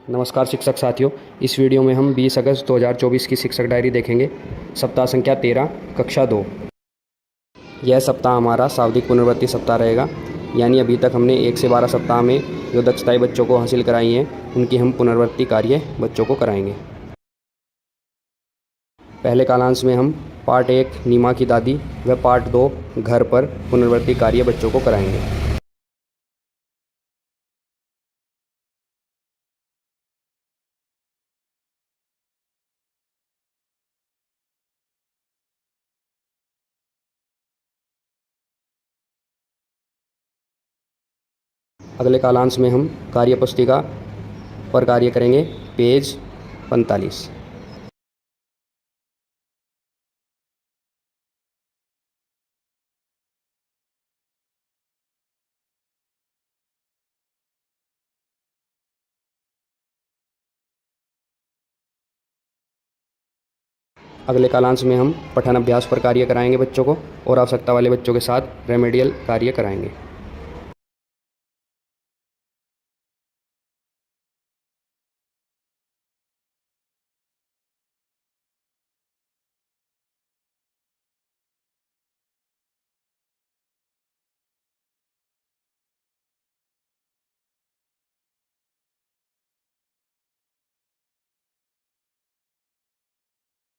नमस्कार शिक्षक साथियों। इस वीडियो में हम 20 अगस्त 2024 की शिक्षक डायरी देखेंगे। सप्ताह संख्या 13, कक्षा 2। यह सप्ताह हमारा शाब्दिक पुनरावृत्ति सप्ताह रहेगा, यानी अभी तक हमने 1 से 12 सप्ताह में जो दक्षताएं बच्चों को हासिल कराई हैं उनकी हम पुनरावृत्ति कार्य बच्चों को कराएंगे। पहले कालांश में हम पार्ट 1 नीमा की दादी व पार्ट 2 घर पर पुनरावृत्ति कार्य बच्चों को कराएंगे। अगले कालांश में हम कार्य पुस्तिका पर कार्य करेंगे, पेज 45। अगले कालांश में हम पठन अभ्यास पर कार्य कराएंगे बच्चों को, और आवश्यकता वाले बच्चों के साथ रेमेडियल कार्य कराएंगे।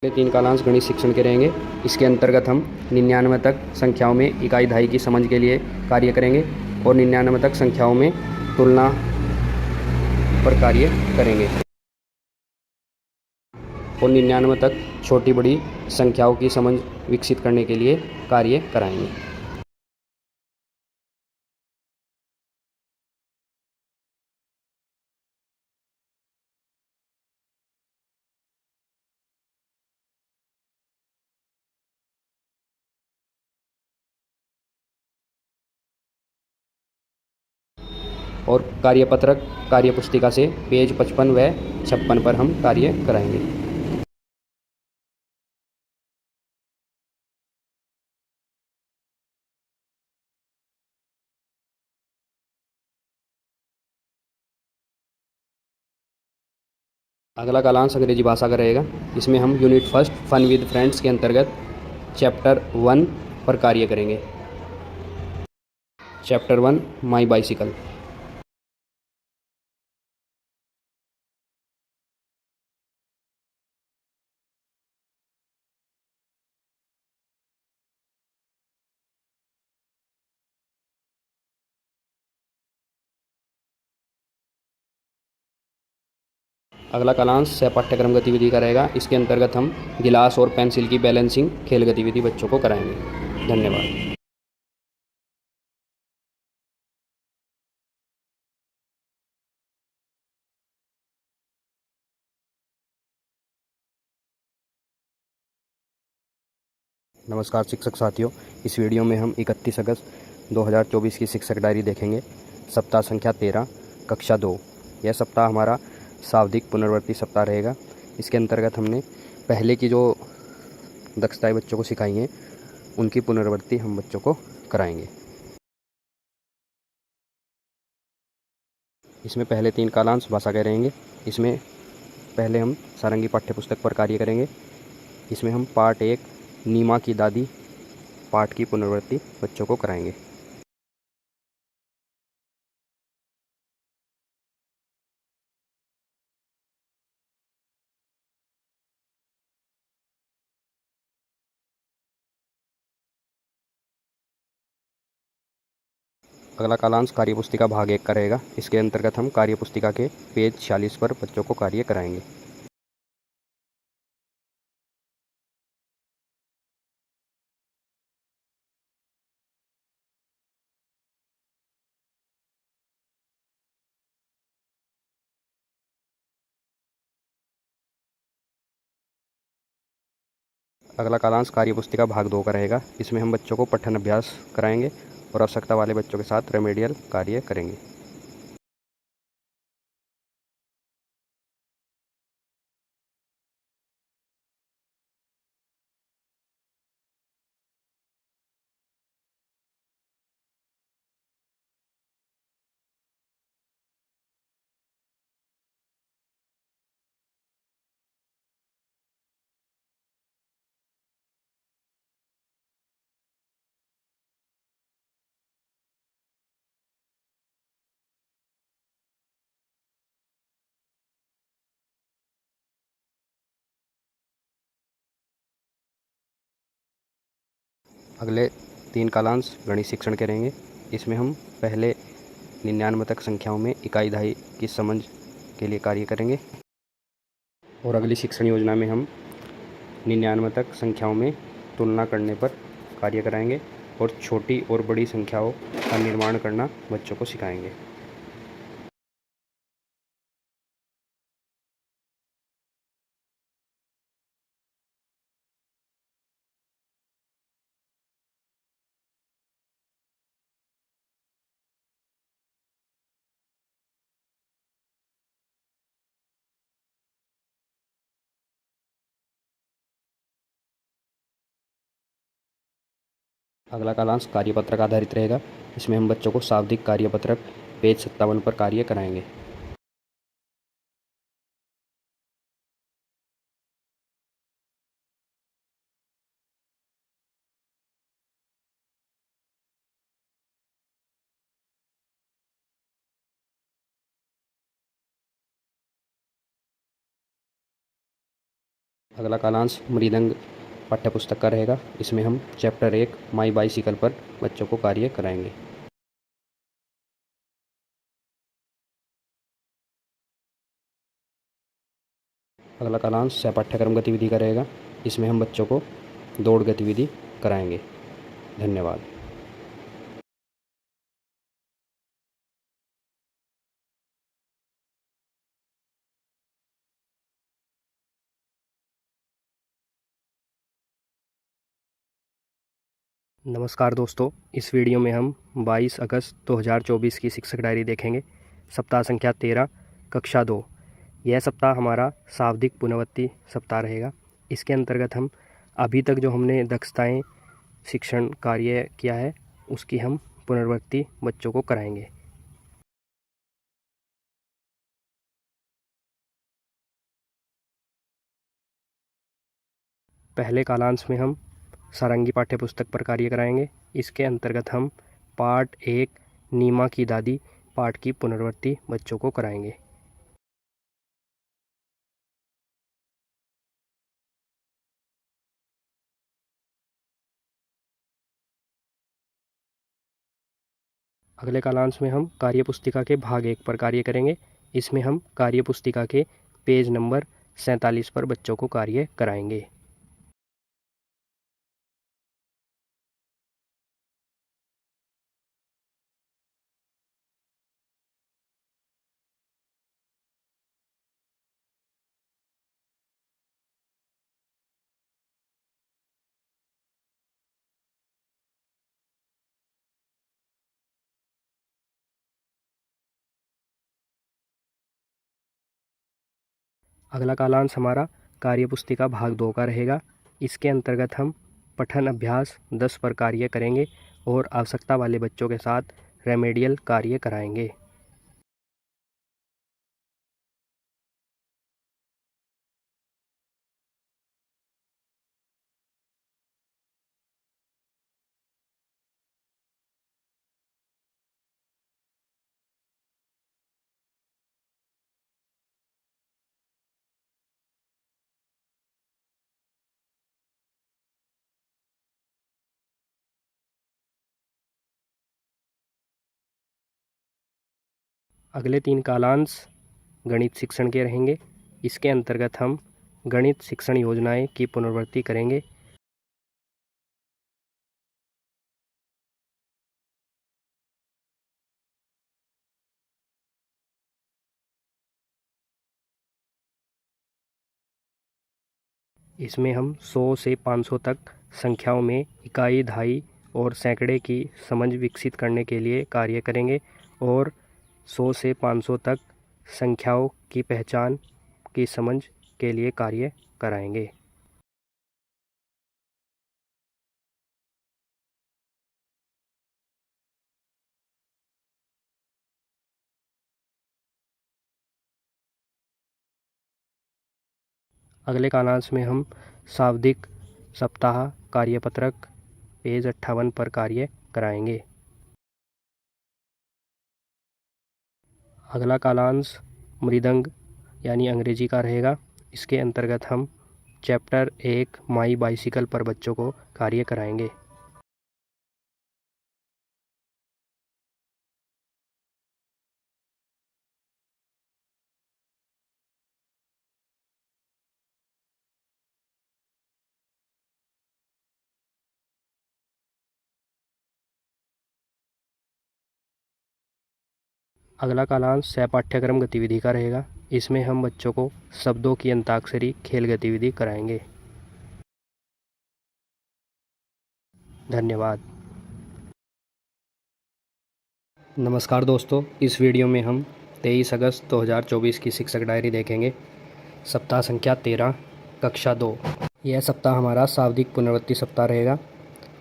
अगले 3 कालांश गणित शिक्षण के रहेंगे। इसके अंतर्गत हम 99 तक संख्याओं में इकाई दहाई की समझ के लिए कार्य करेंगे और 99 तक संख्याओं में तुलना पर कार्य करेंगे और 99 तक छोटी बड़ी संख्याओं की समझ विकसित करने के लिए कार्य कराएंगे। और कार्यपत्रक कार्यपुस्तिका से पेज 55 व 56 पर हम कार्य कराएंगे। अगला कालांश अंग्रेजी भाषा का रहेगा। इसमें हम unit first fun with friends के अंतर्गत चैप्टर 1 पर कार्य करेंगे। Chapter 1 my bicycle. अगला कालांश सह पाठ्यक्रम गतिविधि का रहेगा। इसके अंतर्गत हम गिलास और पेंसिल की बैलेंसिंग खेल गतिविधि बच्चों को कराएंगे। धन्यवाद। नमस्कार शिक्षक साथियों। इस वीडियो में हम 31 अगस्त 2024 की शिक्षक डायरी देखेंगे। सप्ताह संख्या 13, कक्षा 2। यह सप्ताह हमारा शाब्दिक पुनरावृत्ति सप्ताह रहेगा। इसके अंतर्गत हमने पहले की जो दक्षताएं बच्चों को सिखाई हैं उनकी पुनरावृत्ति हम बच्चों को कराएंगे। इसमें पहले 3 कालांश भाषा के रहेंगे। इसमें पहले हम सारंगी पाठ्यपुस्तक पर कार्य करेंगे। इसमें हम पार्ट 1 नीमा की दादी पाठ की पुनरावृत्ति बच्चों को कराएंगे। अगला कालांश कार्यपुस्तिका भाग 1 का रहेगा। इसके अंतर्गत हम कार्यपुस्तिका के पेज 46 पर बच्चों को कार्य कराएंगे। अगला कालांश कार्यपुस्तिका भाग 2 का रहेगा। इसमें हम बच्चों को पठन अभ्यास कराएंगे और आवश्यकता वाले बच्चों के साथ रेमेडियल कार्य करेंगे। अगले 3 कालांश गणित शिक्षण के रहेंगे। इसमें हम पहले 99 तक संख्याओं में इकाई दहाई की समझ के लिए कार्य करेंगे और अगली शिक्षण योजना में हम 99 तक संख्याओं में तुलना करने पर कार्य कराएंगे और छोटी और बड़ी संख्याओं का निर्माण करना बच्चों को सिखाएंगे। अगला कालांश कार्यपत्रक आधारित रहेगा। इसमें हम बच्चों को शाब्दिक कार्यपत्रक पेज 57 पर कार्य कराएंगे। अगला कालांश मृदंग पाठ्यपुस्तक का रहेगा। इसमें हम चैप्टर 1 माई बाइसिकल पर बच्चों को कार्य कराएंगे। अगला कालांश सहपाठ्यक्रम गतिविधि का रहेगा। इसमें हम बच्चों को दौड़ गतिविधि कराएंगे। धन्यवाद। नमस्कार दोस्तों, इस वीडियो में हम 22 अगस्त 2024 की शिक्षक डायरी देखेंगे। सप्ताह संख्या 13, कक्षा 2। यह सप्ताह हमारा शाब्दिक पुनरावृत्ति सप्ताह रहेगा। इसके अंतर्गत हम अभी तक जो हमने दक्षताएं शिक्षण कार्य किया है उसकी हम पुनरावृत्ति बच्चों को कराएंगे। पहले कालांश में हम सारंगी पाठ्यपुस्तक पर कार्य कराएंगे। इसके अंतर्गत हम पाठ 1 नीमा की दादी पाठ की पुनरावृत्ति बच्चों को कराएंगे। अगले कालांश में हम कार्यपुस्तिका के भाग 1 पर कार्य करेंगे। इसमें हम कार्यपुस्तिका के पेज नंबर 47 पर बच्चों को कार्य कराएंगे। अगला कालांश हमारा कार्यपुस्तिका भाग 2 का रहेगा। इसके अंतर्गत हम पठन अभ्यास 10 पर कार्य करेंगे और आवश्यकता वाले बच्चों के साथ रेमेडियल कार्य कराएंगे। अगले 3 कालांश गणित शिक्षण के रहेंगे। इसके अंतर्गत हम गणित शिक्षण योजनाएं की पुनरावृत्ति करेंगे। इसमें हम 100 से 500 तक संख्याओं में इकाई, दहाई और सैकड़े की समझ विकसित करने के लिए कार्य करेंगे और 100 से 500 तक संख्याओं की पहचान की समझ के लिए कार्य कराएंगे। अगले कालांश में हम शाब्दिक सप्ताह कार्यपत्रक पेज 58 पर कार्य कराएंगे। अगला कालांश मृदंग यानी अंग्रेजी का रहेगा। इसके अंतर्गत हम चैप्टर 1 माई बाइसिकल पर बच्चों को कार्य कराएंगे। अगला कालांश सह पाठ्यक्रम गतिविधि का रहेगा। इसमें हम बच्चों को शब्दों की अंताक्षरी खेल गतिविधि कराएंगे। धन्यवाद। नमस्कार दोस्तों, इस वीडियो में हम 23 अगस्त 2024 की शिक्षक डायरी देखेंगे। सप्ताह संख्या 13, कक्षा 2। यह सप्ताह हमारा शाब्दिक पुनरावृत्ति सप्ताह रहेगा।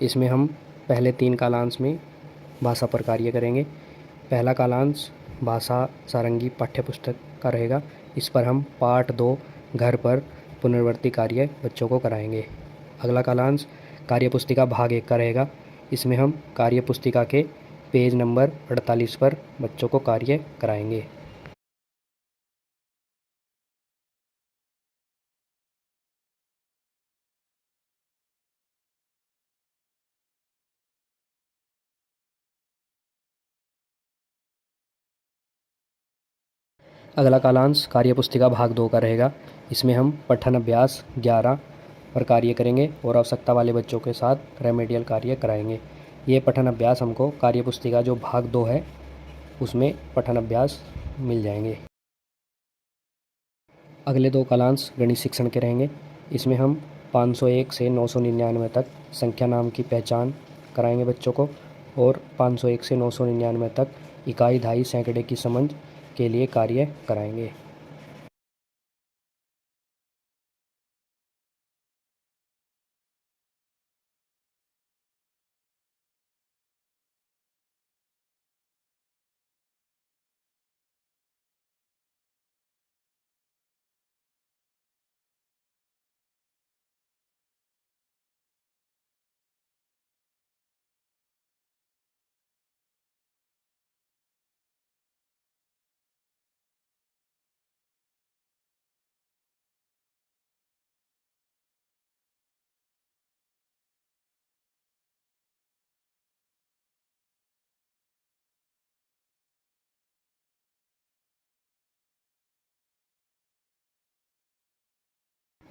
इसमें हम पहले 3 कालांश में भाषा पर कार्य करेंगे। पहला कालांश भाषा सारंगी पाठ्यपुस्तक का रहेगा। इस पर हम पाठ 2 घर पर पुनरावृत्ति कार्य बच्चों को कराएंगे। अगला कालांश कार्यपुस्तिका भाग 1 का रहेगा। इसमें हम कार्यपुस्तिका के पेज नंबर 48 पर बच्चों को कार्य कराएंगे। अगला कालांश कार्यपुस्तिका भाग 2 का रहेगा। इसमें हम पठन अभ्यास 11 पर कार्य करेंगे और आवश्यकता वाले बच्चों के साथ रेमेडियल कार्य कराएंगे। ये पठन अभ्यास हमको कार्यपुस्तिका जो भाग 2 है उसमें पठन अभ्यास मिल जाएंगे। अगले 2 कालांश गणित शिक्षण के रहेंगे। इसमें हम 501 से 999 तक संख्या नाम की पहचान कराएंगे बच्चों को और 501 से 999 तक इकाई, दहाई, सैकड़े की समझ के लिए कार्य कराएंगे।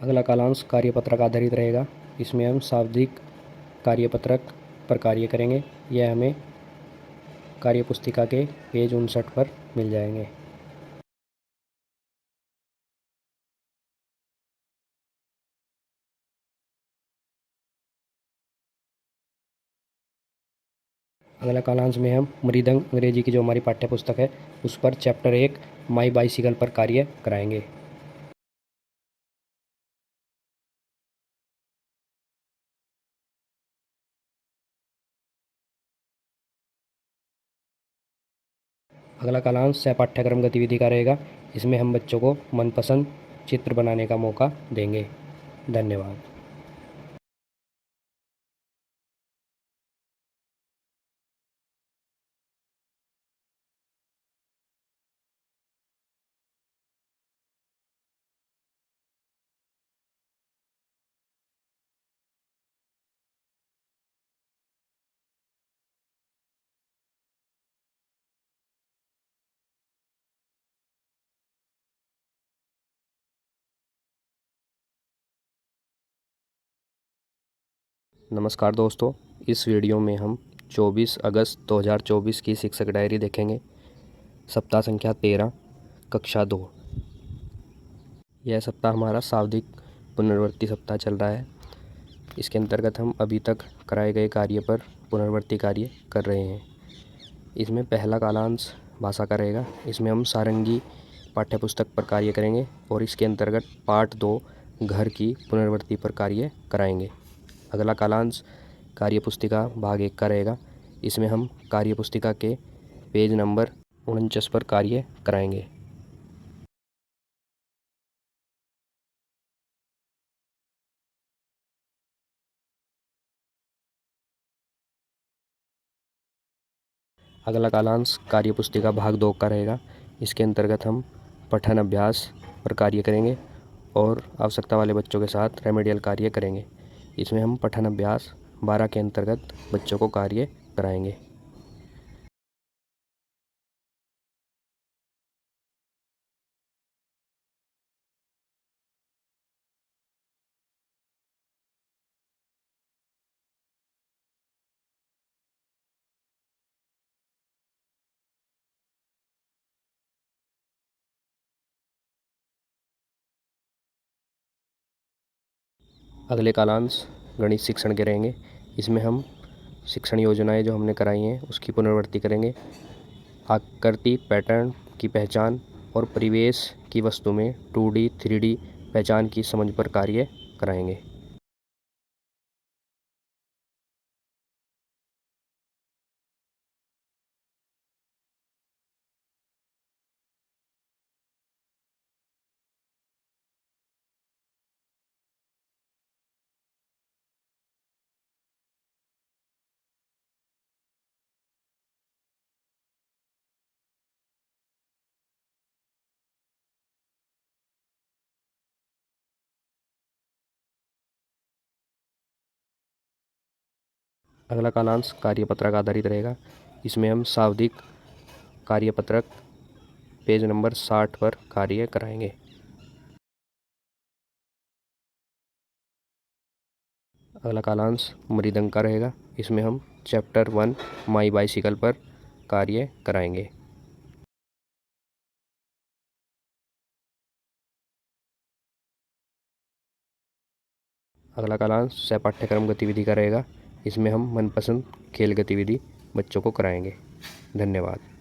अगला कालांश कार्यपत्रक आधारित रहेगा। इसमें हम शाब्दिक कार्यपत्रक पर कार्य करेंगे। यह हमें कार्यपुस्तिका के पेज 59 पर मिल जाएंगे। अगला कालांश में हम मृदंग अंग्रेजी की जो हमारी पाठ्यपुस्तक है उस पर चैप्टर 1 माई बाइसिकल पर कार्य कराएंगे। अगला कालांश सह पाठ्यक्रम गतिविधि का रहेगा। इसमें हम बच्चों को मनपसंद चित्र बनाने का मौका देंगे। धन्यवाद। नमस्कार दोस्तों, इस वीडियो में हम 24 अगस्त 2024 की शिक्षक डायरी देखेंगे। सप्ताह संख्या 13, कक्षा 2। यह सप्ताह हमारा शाब्दिक पुनरावृत्ति सप्ताह चल रहा है। इसके अंतर्गत हम अभी तक कराए गए कार्य पर पुनरावृत्ति कार्य कर रहे हैं। इसमें पहला कालांश भाषा का रहेगा। इसमें हम सारंगी पाठ्यपुस्तक पर कार्य करेंगे और इसके अंतर्गत पाठ 2 घर की पुनरावृत्ति पर कार्य कराएंगे। अगला कालांश कार्यपुस्तिका भाग 1 का रहेगा। इसमें हम कार्यपुस्तिका के पेज नंबर 49 पर कार्य कराएंगे। अगला कालांश कार्यपुस्तिका भाग 2 का रहेगा। इसके अंतर्गत हम पठन अभ्यास पर कार्य करेंगे और आवश्यकता वाले बच्चों के साथ रेमेडियल कार्य करेंगे। इसमें हम पठन अभ्यास 12 के अंतर्गत बच्चों को कार्य कराएंगे। अगले कालांश गणित शिक्षण के रहेंगे। इसमें हम शिक्षण योजनाएं जो हमने कराई हैं उसकी पुनरावृत्ति करेंगे। आकृति पैटर्न की पहचान और परिवेश की वस्तु में 2D 3D पहचान की समझ पर कार्य कराएंगे। अगला कालांश कार्यपत्रक आधारित रहेगा। इसमें हम शाब्दिक कार्यपत्रक पेज नंबर 60 पर कार्य कराएंगे। अगला कालांश मृदंग का रहेगा। इसमें हम चैप्टर 1 माई बाइसिकल पर कार्य कराएंगे। अगला कालांश सह पाठ्यक्रम गतिविधि का रहेगा। इसमें हम मनपसंद खेल गतिविधि बच्चों को कराएंगे। धन्यवाद।